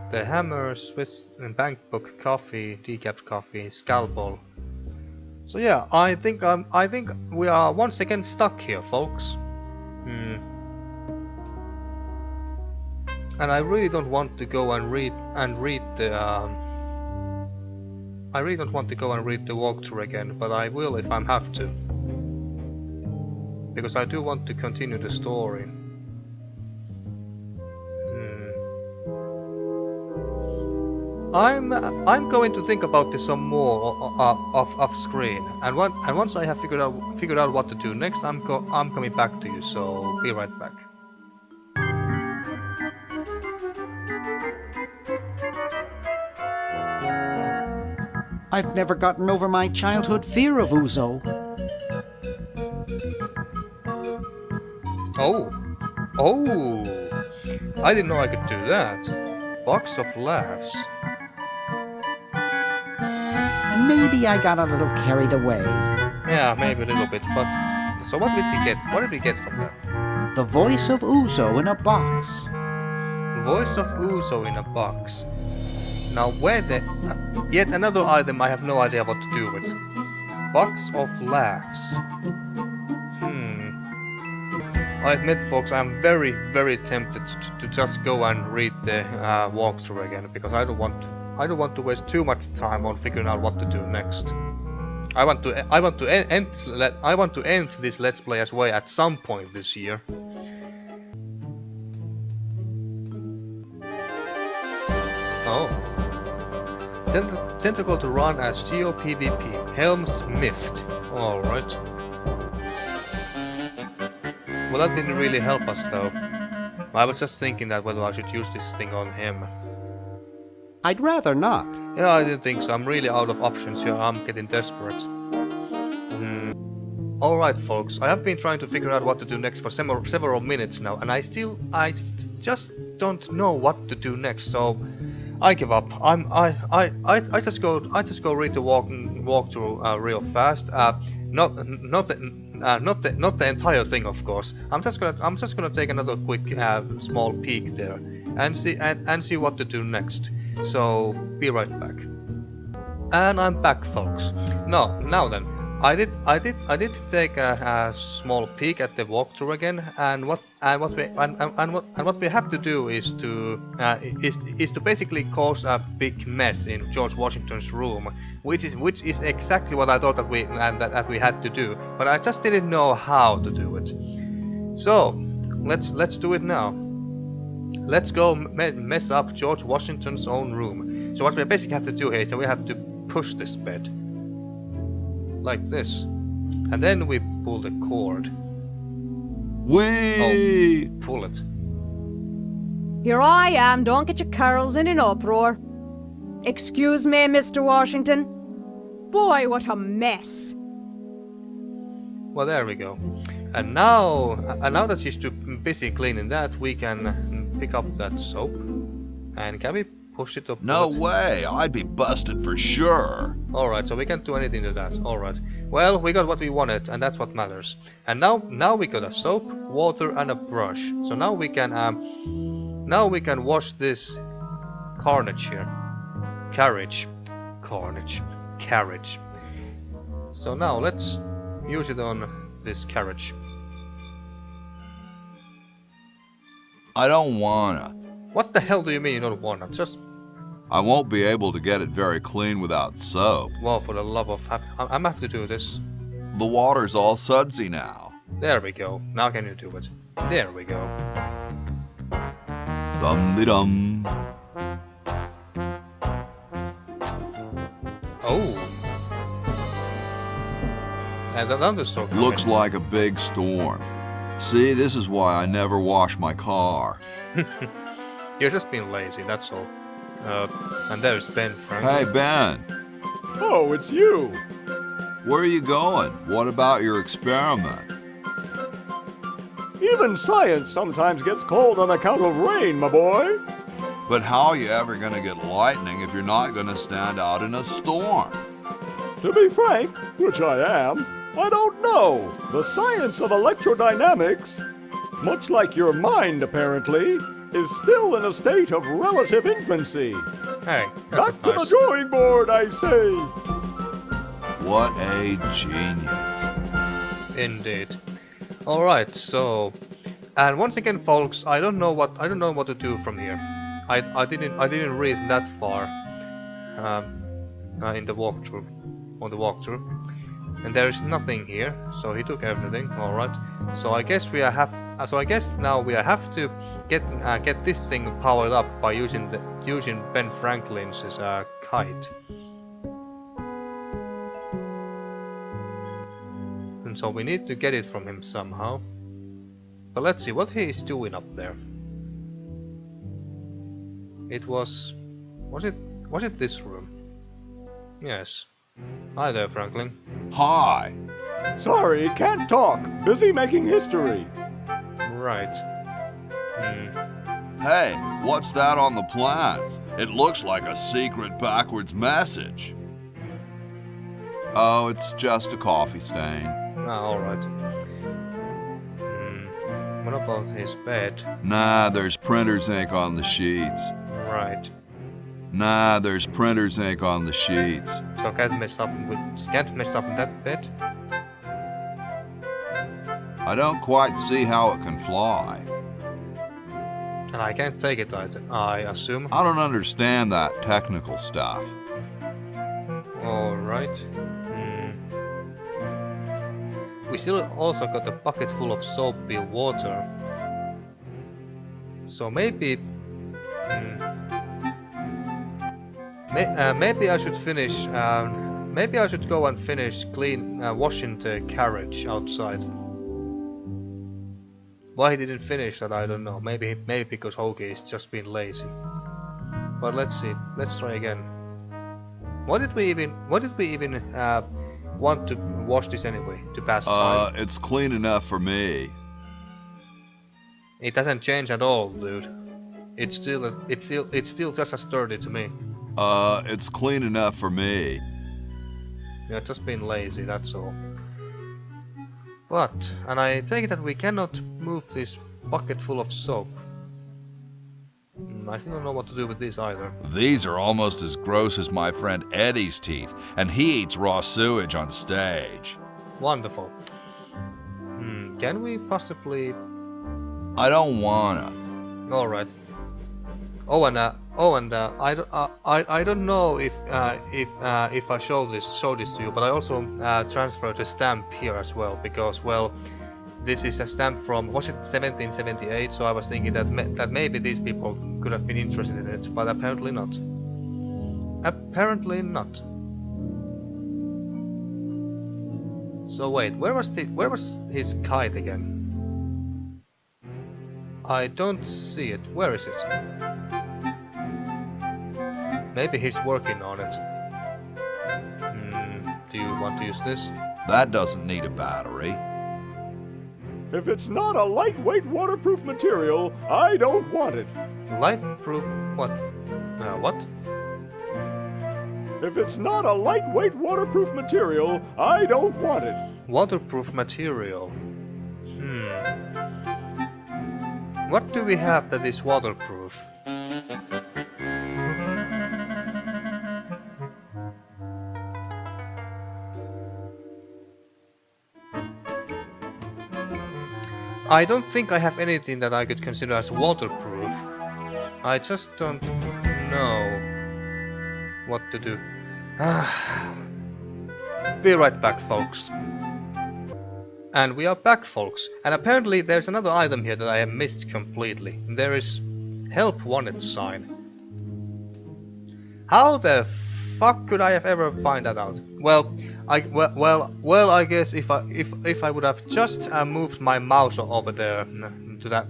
Speaker 1: the hammer, Swiss bank book, coffee, decaf coffee, scalpel. So yeah, I think we are once again stuck here, folks. And I really don't want to go and read the. I really don't want to go and read the walkthrough again, but I will if I have to, because I do want to continue the story. I'm going to think about this some more off screen, and once I have figured out what to do next, I'm coming back to you. So be right back.
Speaker 2: I've never gotten over my childhood fear of Uzo.
Speaker 1: Oh, I didn't know I could do that. Box of laughs.
Speaker 2: Maybe I got a little carried away.
Speaker 1: Yeah, maybe a little bit, but so what did we get? What did we get from there?
Speaker 2: The voice of Uzo in a box.
Speaker 1: Voice of Uzo in a box. Now where the... yet another item I have no idea what to do with. Box of laughs. I admit, folks, I'm very, very tempted to just go and read the walkthrough again, because I don't want to waste too much time on figuring out what to do next. I want to end this Let's Play as well at some point this year. Oh. Tentacle to run as GOPVP. Helms miffed. Alright. Well, that didn't really help us though. I was just thinking that whether I should use this thing on him.
Speaker 2: I'd rather not.
Speaker 1: Yeah, I didn't think so. I'm really out of options here. I'm getting desperate. Alright, folks. I have been trying to figure out what to do next for several minutes now, and I just don't know what to do next. So I give up. I just go read the walkthrough real fast. Not the entire thing, of course. I'm just gonna take another quick small peek there and see what to do next. So be right back. And I'm back, folks. Now then, I did take a small peek at the walkthrough again, and what we have to do is to basically cause a big mess in George Washington's room, which is exactly what I thought that we had to do, but I just didn't know how to do it. So let's do it now. Let's go mess up George Washington's own room. So what we basically have to do here is that we have to push this bed like this, and then we pull the cord.
Speaker 3: Whee!
Speaker 1: Oh, pull it.
Speaker 6: Here I am, don't get your carols in an uproar. Excuse me, Mr. Washington. Boy, what a mess.
Speaker 1: Well, there we go. And now that she's too busy cleaning that, we can pick up that soap. And can we push it up?
Speaker 3: No way! I'd be busted for sure.
Speaker 1: Alright, so we can't do anything to that. Alright. Well, we got what we wanted, and that's what matters. And now we got a soap, water, and a brush. So now we can wash this carnage here. Carriage. So now let's use it on this carriage.
Speaker 3: I don't wanna.
Speaker 1: What the hell do you mean you don't wanna? Just...
Speaker 3: I won't be able to get it very clean without soap.
Speaker 1: Well, for the love of... I'm gonna have to do this.
Speaker 3: The water's all sudsy now.
Speaker 1: There we go. Now can you do it? There we go.
Speaker 3: Dum-de-dum.
Speaker 1: Oh. And the thunderstorm.
Speaker 3: Looks like a big storm. See, this is why I never wash my car.
Speaker 1: You're just being lazy, that's all. And there's Ben, Frank.
Speaker 3: Hey, Ben.
Speaker 9: Oh, it's you.
Speaker 3: Where are you going? What about your experiment?
Speaker 9: Even science sometimes gets cold on account of rain, my boy.
Speaker 3: But how are you ever going to get lightning if you're not going to stand out in a storm?
Speaker 9: To be frank, which I am, I don't know. The science of electrodynamics, much like your mind apparently, is still in a state of relative infancy.
Speaker 1: Hey,
Speaker 9: Back to the drawing board, I say.
Speaker 3: What a genius.
Speaker 1: Indeed. All right, so, and once again, folks, I don't know what to do from here. I didn't read that far in the walkthrough, and there is nothing here. So he took everything. All right. So I guess now we have to get this thing powered up by using Ben Franklin's kite. And so we need to get it from him somehow. But let's see what he is doing up there. Was it this room? Yes. Hi there, Franklin.
Speaker 3: Hi.
Speaker 9: Sorry, can't talk. Busy making history.
Speaker 1: Right.
Speaker 3: Hey, what's that on the plans? It looks like a secret backwards message. Oh, it's just a coffee stain.
Speaker 1: Ah, alright. What about his bed?
Speaker 3: Nah, there's printer's ink on the sheets.
Speaker 1: Right.
Speaker 3: Nah, there's printer's ink on the sheets.
Speaker 1: So can't mess up in that bed?
Speaker 3: I don't quite see how it can fly.
Speaker 1: And I can't take it, I assume.
Speaker 3: I don't understand that technical stuff.
Speaker 1: Alright. We still also got a bucket full of soapy water. So maybe... maybe I should finish... maybe I should go and finish washing the carriage outside. Why he didn't finish that, I don't know. Maybe because Hogie is just being lazy. But let's see. Let's try again. What did we even want to wash this anyway? To pass time?
Speaker 3: It's clean enough for me.
Speaker 1: It doesn't change at all, dude. It's still just as dirty to me.
Speaker 3: It's clean enough for me.
Speaker 1: You're just being lazy, that's all. But, and I take it that we cannot move this bucket full of soap. I still don't know what to do with this either.
Speaker 3: These are almost as gross as my friend Eddie's teeth, and he eats raw sewage on stage.
Speaker 1: Wonderful. Can we possibly...
Speaker 3: I don't wanna.
Speaker 1: Alright. I don't know if I show this to you, but I also transferred a stamp here as well, because, well, this is a stamp from, was it 1778? So I was thinking that maybe these people could have been interested in it, but apparently not. Apparently not. So wait, where was his kite again? I don't see it. Where is it? Maybe he's working on it. Do you want to use this?
Speaker 3: That doesn't need a battery.
Speaker 9: If it's not a lightweight waterproof material, I don't want it.
Speaker 1: Lightproof? What? What?
Speaker 9: If it's not a lightweight waterproof material, I don't want it.
Speaker 1: Waterproof material. What do we have that is waterproof? I don't think I have anything that I could consider as waterproof. I just don't know what to do. Be right back, folks. And we are back, folks. And apparently there's another item here that I have missed completely. There is help wanted sign. How the fuck could I have ever find that out? Well, I guess if I would have just moved my mouse over there to that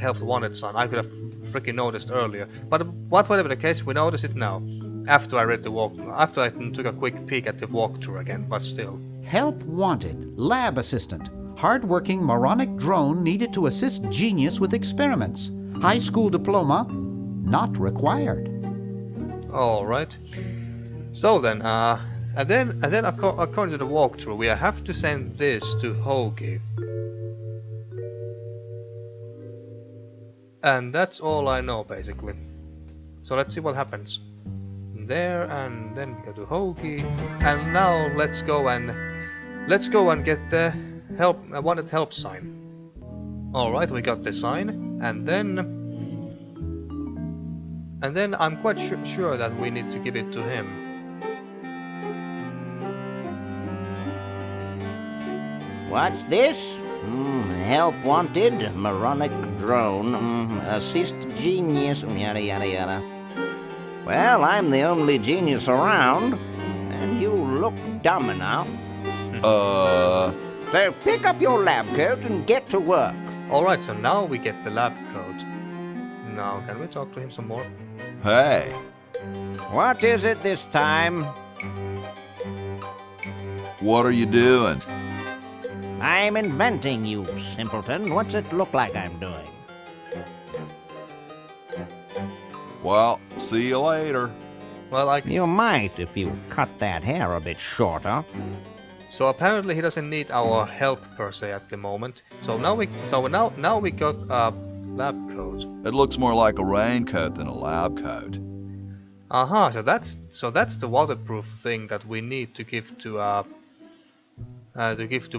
Speaker 1: help wanted sign, I could have freaking noticed earlier. But whatever the case, we notice it now. after I read the after I took a quick peek at the walkthrough again, but still.
Speaker 2: Help wanted. Lab assistant. Hard-working moronic drone needed to assist genius with experiments. High school diploma not required.
Speaker 1: All right. So then, and then according to the walkthrough, we have to send this to Hogie. And that's all I know basically. So let's see what happens. There, and then we go to Hogie, and now let's go and get the wanted help sign. All right, we got the sign, and then I'm quite sure that we need to give it to him.
Speaker 11: What's this? Help wanted, moronic drone, assist genius, yada yada yada. Well, I'm the only genius around, and you look dumb enough. So pick up your lab coat and get to work.
Speaker 1: Alright, so now we get the lab coat. Now, can we talk to him some more?
Speaker 3: Hey.
Speaker 11: What is it this time?
Speaker 3: What are you doing?
Speaker 11: I'm inventing, you simpleton. What's it look like I'm doing?
Speaker 3: Well, see you later.
Speaker 1: Well,
Speaker 11: You might if you cut that hair a bit shorter.
Speaker 1: So apparently he doesn't need our help per se at the moment. So now we got a lab coat.
Speaker 3: It looks more like a raincoat than a lab coat.
Speaker 1: Aha, so that's the waterproof thing that we need to give to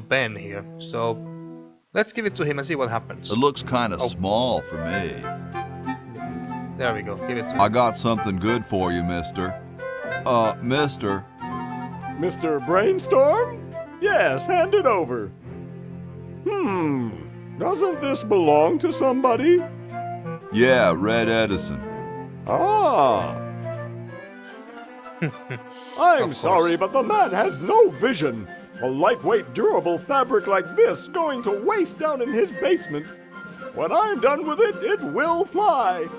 Speaker 1: Ben here. So let's give it to him and see what happens.
Speaker 3: It looks kind of small for me.
Speaker 1: There we go. Give it to him.
Speaker 3: I got something good for you, mister. Mister.
Speaker 9: Mr. Brainstorm? Yes, hand it over. Doesn't this belong to somebody?
Speaker 3: Yeah, Red Edison.
Speaker 9: Ah. I'm sorry, but the man has no vision. A lightweight, durable fabric like this going to waste down in his basement. When I'm done with it, it will fly.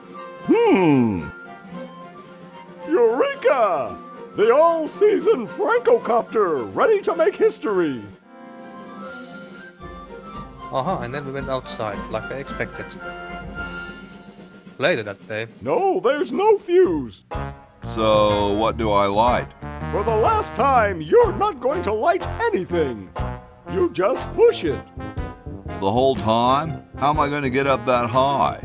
Speaker 9: Eureka! The all-season Francocopter, ready to make history.
Speaker 1: And then we went outside, like I expected. Later that day.
Speaker 9: No, there's no fuse.
Speaker 3: So, what do I light?
Speaker 9: For the last time, you're not going to light anything. You just push it.
Speaker 3: The whole time? How am I going to get up that high?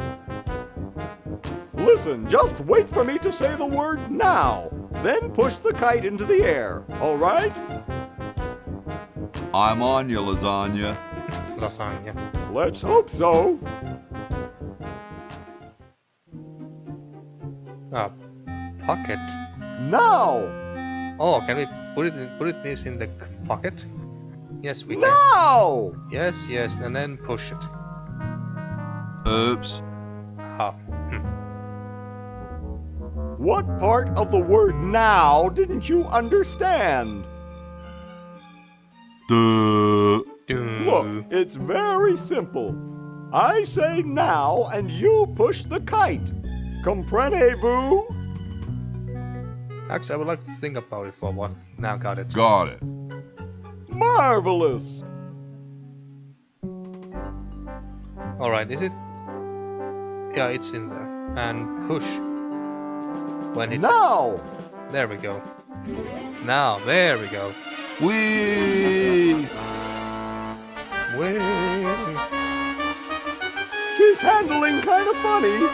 Speaker 9: Listen, just wait for me to say the word now. Then push the kite into the air, all right?
Speaker 3: I'm on you, lasagna.
Speaker 1: Lasagna.
Speaker 9: Let's hope so.
Speaker 1: Pocket.
Speaker 9: Now!
Speaker 1: Oh, can we put this in the pocket? Yes, we can.
Speaker 9: Now!
Speaker 1: Yes, and then push it.
Speaker 3: Oops.
Speaker 9: What part of the word now didn't you understand?
Speaker 3: Duh.
Speaker 9: Look, it's very simple. I say now and you push the kite. Comprenez-vous?
Speaker 1: Actually, I would like to think about it for a while. Now got it.
Speaker 3: Got it.
Speaker 9: Marvelous!
Speaker 1: Alright, is it? Yeah, it's in there. And push. When it's...
Speaker 9: Now!
Speaker 1: There we go. Now, there we go.
Speaker 3: Whee!
Speaker 9: She's handling kind of funny.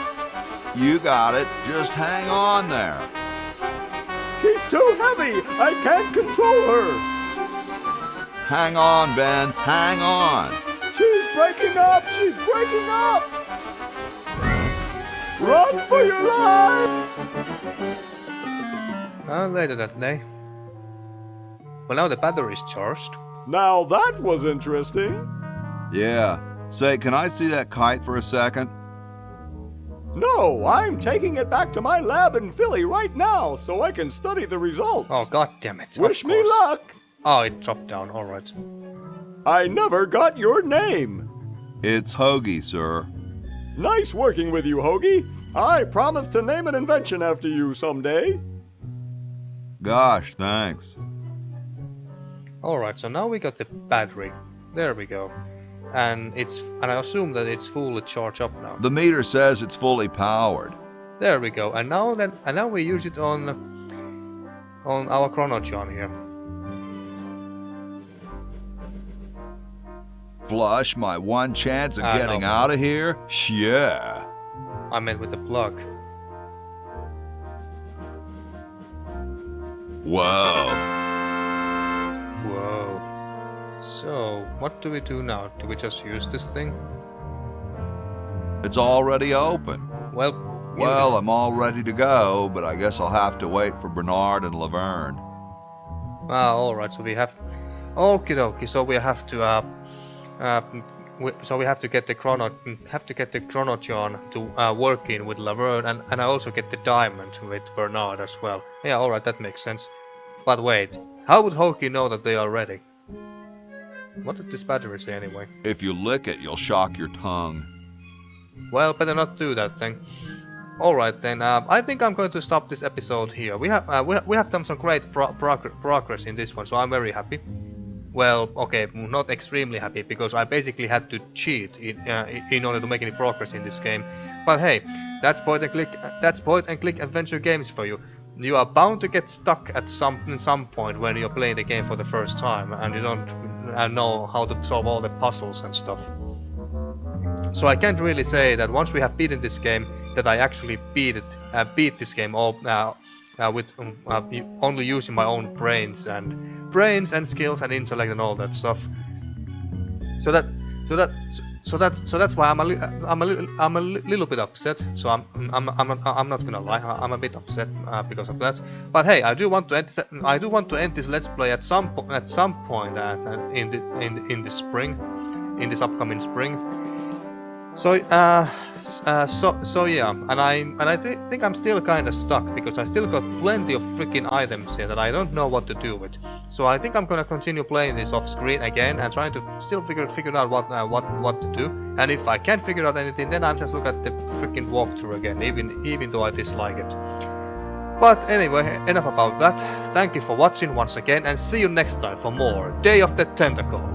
Speaker 3: You got it. Just hang on there.
Speaker 9: She's too heavy. I can't control her.
Speaker 3: Hang on, Ben. Hang on.
Speaker 9: She's breaking up. She's breaking up. Run for your life.
Speaker 1: Later that day. Well, now the battery's charged.
Speaker 9: Now that was interesting.
Speaker 3: Yeah. Say, can I see that kite for a second?
Speaker 9: No, I'm taking it back to my lab in Philly right now so I can study the results.
Speaker 1: Oh, god damn it.
Speaker 9: Wish me luck.
Speaker 1: Oh, it dropped down. Alright.
Speaker 9: I never got your name.
Speaker 3: It's Hogie, sir.
Speaker 9: Nice working with you, Hogie. I promise to name an invention after you someday.
Speaker 3: Gosh, thanks.
Speaker 1: Alright, so now we got the battery. There we go. And I assume that it's fully charged up now.
Speaker 3: The meter says it's fully powered.
Speaker 1: There we go. And now we use it on our Chron-O-John here.
Speaker 3: Flush, my one chance of getting out of here? Yeah.
Speaker 1: I meant with the plug.
Speaker 3: Whoa.
Speaker 1: Whoa. So, what do we do now? Do we just use this thing?
Speaker 3: It's already open.
Speaker 1: Well,
Speaker 3: I'm all ready to go, but I guess I'll have to wait for Bernard and Laverne.
Speaker 1: Ah, alright, so we have... Okie dokie, so we have to get the Chron-O-John to working with Laverne, and I also get the diamond with Bernard as well. Yeah, alright, that makes sense. But wait, how would Hogie know that they are ready? What did this battery say anyway?
Speaker 3: If you lick it, you'll shock your tongue.
Speaker 1: Well, better not do that thing. Alright then, I think I'm going to stop this episode here. We have done some great progress in this one, so I'm very happy. Well, okay, not extremely happy, because I basically had to cheat in order to make any progress in this game. But hey, that's point and click adventure games for you. You are bound to get stuck at some point when you're playing the game for the first time and you don't know how to solve all the puzzles and stuff. So I can't really say that once we have beaten this game that I actually beat this game all with only using my own brains and skills and intellect and all that stuff. So that's why I'm a little bit upset. So I'm not gonna lie, I'm a bit upset because of that. But hey, I do want to end this let's play at some point in the spring, in this upcoming spring. So yeah, and I think I'm still kind of stuck because I still got plenty of freaking items here that I don't know what to do with. So I think I'm gonna continue playing this off screen again and trying to still figure out what to do. And if I can't figure out anything, then I'm just look at the freaking walkthrough again, even though I dislike it. But anyway, enough about that. Thank you for watching once again, and see you next time for more Day of the Tentacle.